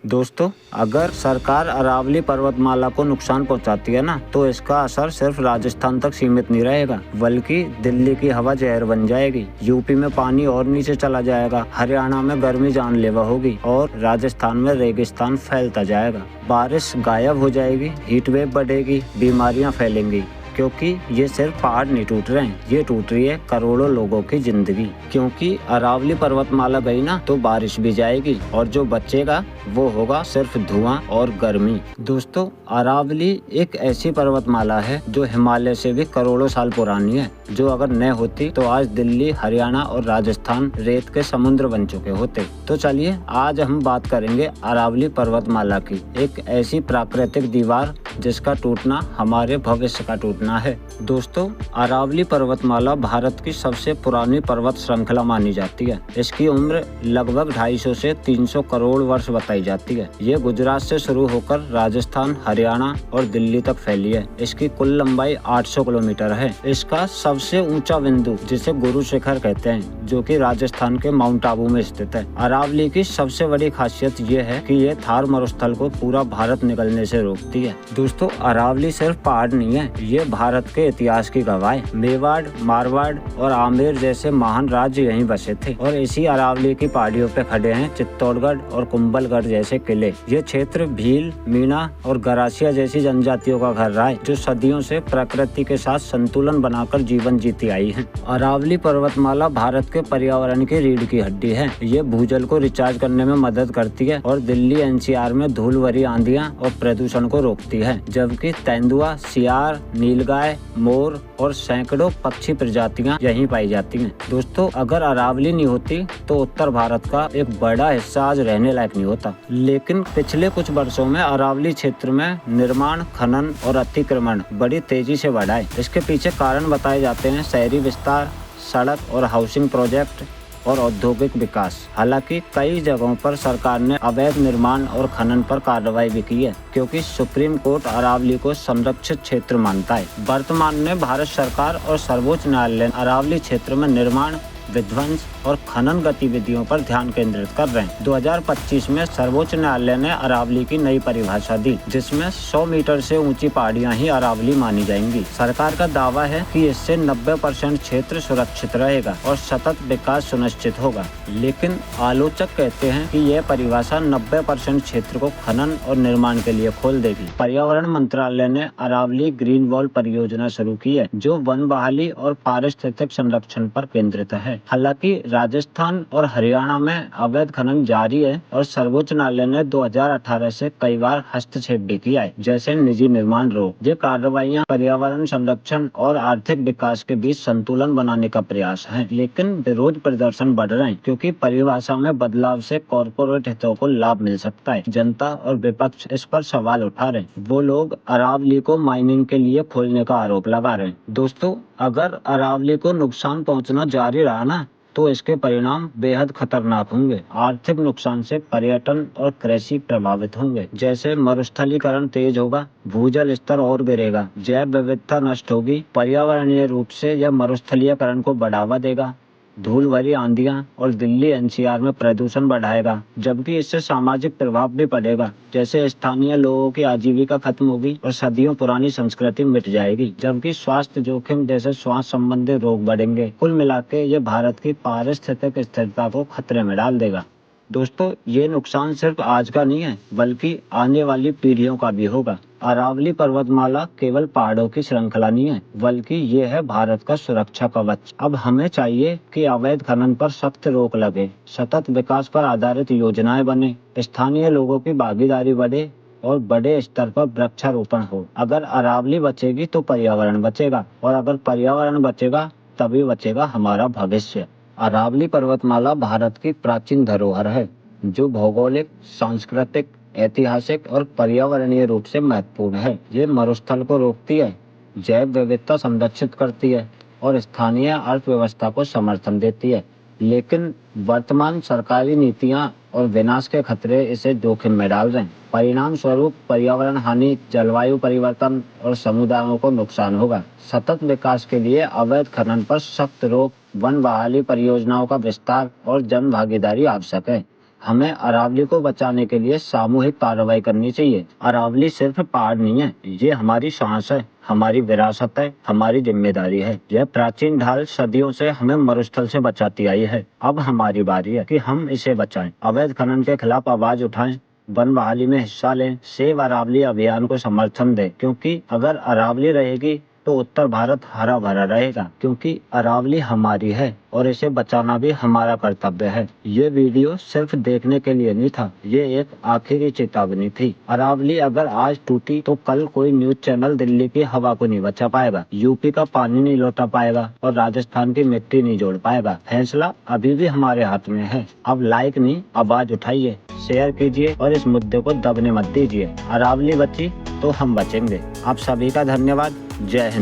दोस्तों, अगर सरकार अरावली पर्वतमाला को नुकसान पहुंचाती है ना, तो इसका असर सिर्फ राजस्थान तक सीमित नहीं रहेगा, बल्कि दिल्ली की हवा जहर बन जाएगी, यूपी में पानी और नीचे चला जाएगा, हरियाणा में गर्मी जानलेवा होगी और राजस्थान में रेगिस्तान फैलता जाएगा। बारिश गायब हो जाएगी, हीट वेव बढ़ेगी, बीमारियां फैलेंगी, क्योंकि ये सिर्फ पहाड़ नहीं टूट रहे हैं, ये टूट रही है करोड़ों लोगों की जिंदगी। क्योंकि अरावली पर्वतमाला गई ना, तो बारिश भी जाएगी और जो बचेगा वो होगा सिर्फ धुआं और गर्मी। दोस्तों, अरावली एक ऐसी पर्वतमाला है जो हिमालय से भी करोड़ों साल पुरानी है, जो अगर न होती तो आज दिल्ली, हरियाणा और राजस्थान रेत के समुद्र बन चुके होते। तो चलिए आज हम बात करेंगे अरावली पर्वतमाला की, एक ऐसी प्राकृतिक दीवार जिसका टूटना हमारे भविष्य का टूटना है। दोस्तों, अरावली पर्वतमाला भारत की सबसे पुरानी पर्वत श्रृंखला मानी जाती है। इसकी उम्र लगभग 250 से 300 करोड़ वर्ष बताई जाती है। ये गुजरात से शुरू होकर राजस्थान, हरियाणा और दिल्ली तक फैली है। इसकी कुल लंबाई 800 किलोमीटर है। इसका सबसे ऊंचा बिंदु, जिसे गुरु शिखर कहते हैं, जो कि राजस्थान के माउंट आबू में स्थित है। अरावली की सबसे बड़ी खासियत ये है कि ये थार मरुस्थल को पूरा भारत निकलने से रोकती है। दोस्तों, अरावली सिर्फ पहाड़ नहीं है, ये भारत के इतिहास की गवाह है। मेवाड़, मारवाड़ और आमेर जैसे महान राज्य यहीं बसे थे और इसी अरावली की पहाड़ियों पे खड़े हैं चित्तौड़गढ़ और कुंभलगढ़ जैसे किले। ये क्षेत्र भील, मीणा और गरासिया जैसी जनजातियों का घर रहा है, जो सदियों से प्रकृति के साथ संतुलन बनाकर जीवन जीती आई है। अरावली पर्वतमाला भारत के पर्यावरण की रीढ़ की हड्डी है। ये भूजल को रिचार्ज करने में मदद करती है और दिल्ली एनसीआर में धूल भरी आंधियां और प्रदूषण को रोकती है, जबकि तेंदुआ, सियार, नीलगाय, मोर और सैकड़ों पक्षी प्रजातियां यहीं पाई जाती हैं। दोस्तों, अगर अरावली नहीं होती तो उत्तर भारत का एक बड़ा हिस्सा आज रहने लायक नहीं होता। लेकिन पिछले कुछ वर्षों में अरावली क्षेत्र में निर्माण, खनन और अतिक्रमण बड़ी तेजी से बढ़ा है। इसके पीछे कारण बताए जाते हैं शहरी विस्तार, सड़क और हाउसिंग प्रोजेक्ट और औद्योगिक विकास। हालांकि कई जगहों पर सरकार ने अवैध निर्माण और खनन पर कार्रवाई भी की है, क्योंकि सुप्रीम कोर्ट अरावली को संरक्षित क्षेत्र मानता है। वर्तमान में भारत सरकार और सर्वोच्च न्यायालय अरावली क्षेत्र में निर्माण, विध्वंस और खनन गतिविधियों पर ध्यान केंद्रित कर रहे हैं। 2025 में सर्वोच्च न्यायालय ने अरावली की नई परिभाषा दी, जिसमें 100 मीटर से ऊंची पहाड़ियां ही अरावली मानी जाएंगी। सरकार का दावा है कि इससे 90% क्षेत्र सुरक्षित रहेगा और सतत विकास सुनिश्चित होगा। लेकिन आलोचक कहते हैं कि यह परिभाषा 90% क्षेत्र को खनन और निर्माण के लिए खोल देगी। पर्यावरण मंत्रालय ने अरावली ग्रीन वॉल परियोजना शुरू की है, जो वन बहाली और पारिस्थितिक संरक्षण पर केंद्रित है। हालांकि राजस्थान और हरियाणा में अवैध खनन जारी है और सर्वोच्च न्यायालय ने 2018 से कई बार हस्तक्षेप भी किया है, जैसे निजी निर्माण रोक। ये कार्रवाइयां पर्यावरण संरक्षण और आर्थिक विकास के बीच संतुलन बनाने का प्रयास है। लेकिन विरोध प्रदर्शन बढ़ रहे हैं, क्योंकि परिभाषा में बदलाव से कॉर्पोरेट हितों को लाभ मिल सकता है। जनता और विपक्ष इस पर सवाल उठा रहे हैं। वो लोग अरावली को माइनिंग के लिए खोलने का आरोप लगा रहे हैं। दोस्तों, अगर अरावली को नुकसान पहुंचना जारी रहा ना, तो इसके परिणाम बेहद खतरनाक होंगे। आर्थिक नुकसान से पर्यटन और कृषि प्रभावित होंगे, जैसे मरुस्थलीकरण तेज होगा, भूजल स्तर और गिरेगा, जैव विविधता नष्ट होगी। पर्यावरणीय रूप से यह मरुस्थलीकरण को बढ़ावा देगा, धूल भरी आंधियां और दिल्ली एनसीआर में प्रदूषण बढ़ाएगा, जबकि इससे सामाजिक प्रभाव भी पड़ेगा, जैसे स्थानीय लोगों की आजीविका खत्म होगी और सदियों पुरानी संस्कृति मिट जाएगी, जबकि स्वास्थ्य जोखिम जैसे श्वास संबंधी रोग बढ़ेंगे। कुल मिलाके ये भारत की पारिस्थितिक स्थिरता को खतरे में डाल देगा। दोस्तों, ये नुकसान सिर्फ आज का नहीं है, बल्कि आने वाली पीढ़ियों का भी होगा। अरावली पर्वतमाला केवल पहाड़ों की श्रृंखला नहीं है, बल्कि ये है भारत का सुरक्षा कवच। अब हमें चाहिए कि अवैध खनन पर सख्त रोक लगे, सतत विकास पर आधारित योजनाएं बने, स्थानीय लोगों की भागीदारी बढ़े और बड़े स्तर पर वृक्षारोपण हो। अगर अरावली बचेगी तो पर्यावरण बचेगा, और अगर पर्यावरण बचेगा तभी बचेगा हमारा भविष्य। अरावली पर्वतमाला भारत की प्राचीन धरोहर है, जो भौगोलिक, सांस्कृतिक, ऐतिहासिक और पर्यावरणीय रूप से महत्वपूर्ण है। ये मरुस्थल को रोकती है, जैव विविधता संरक्षित करती है और स्थानीय अर्थव्यवस्था को समर्थन देती है। लेकिन वर्तमान सरकारी नीतियां और विनाश के खतरे इसे जोखिम में डाल रहे हैं। परिणाम स्वरूप पर्यावरण हानि, जलवायु परिवर्तन और समुदायों को नुकसान होगा। सतत विकास के लिए अवैध खनन पर सख्त रोक, वन बहाली परियोजनाओं का विस्तार और जन भागीदारी आवश्यक है। हमें अरावली को बचाने के लिए सामूहिक कार्रवाई करनी चाहिए। अरावली सिर्फ पहाड़ नहीं है, ये हमारी सांस है, हमारी विरासत है, हमारी जिम्मेदारी है। यह प्राचीन ढाल सदियों से हमें मरुस्थल से बचाती आई है। अब हमारी बारी है कि हम इसे बचाएं। अवैध खनन के खिलाफ आवाज उठाएं, वन बहाली में हिस्सा लें, सेव अरावली अभियान को समर्थन दें, क्योंकि अगर अरावली रहेगी तो उत्तर भारत हरा भरा रहेगा, क्योंकि अरावली हमारी है और इसे बचाना भी हमारा कर्तव्य है। ये वीडियो सिर्फ देखने के लिए नहीं था, ये एक आखिरी चेतावनी थी। अरावली अगर आज टूटी तो कल कोई न्यूज चैनल दिल्ली की हवा को नहीं बचा पाएगा, यूपी का पानी नहीं लौटा पाएगा और राजस्थान की मिट्टी नहीं जोड़ पाएगा। फैसला अभी भी हमारे हाथ में है। अब लाइक नहीं, आवाज उठाइए, शेयर कीजिए और इस मुद्दे को दबने मत दीजिए। अरावली बची तो हम बचेंगे। आप सभी का धन्यवाद। जय हिंद।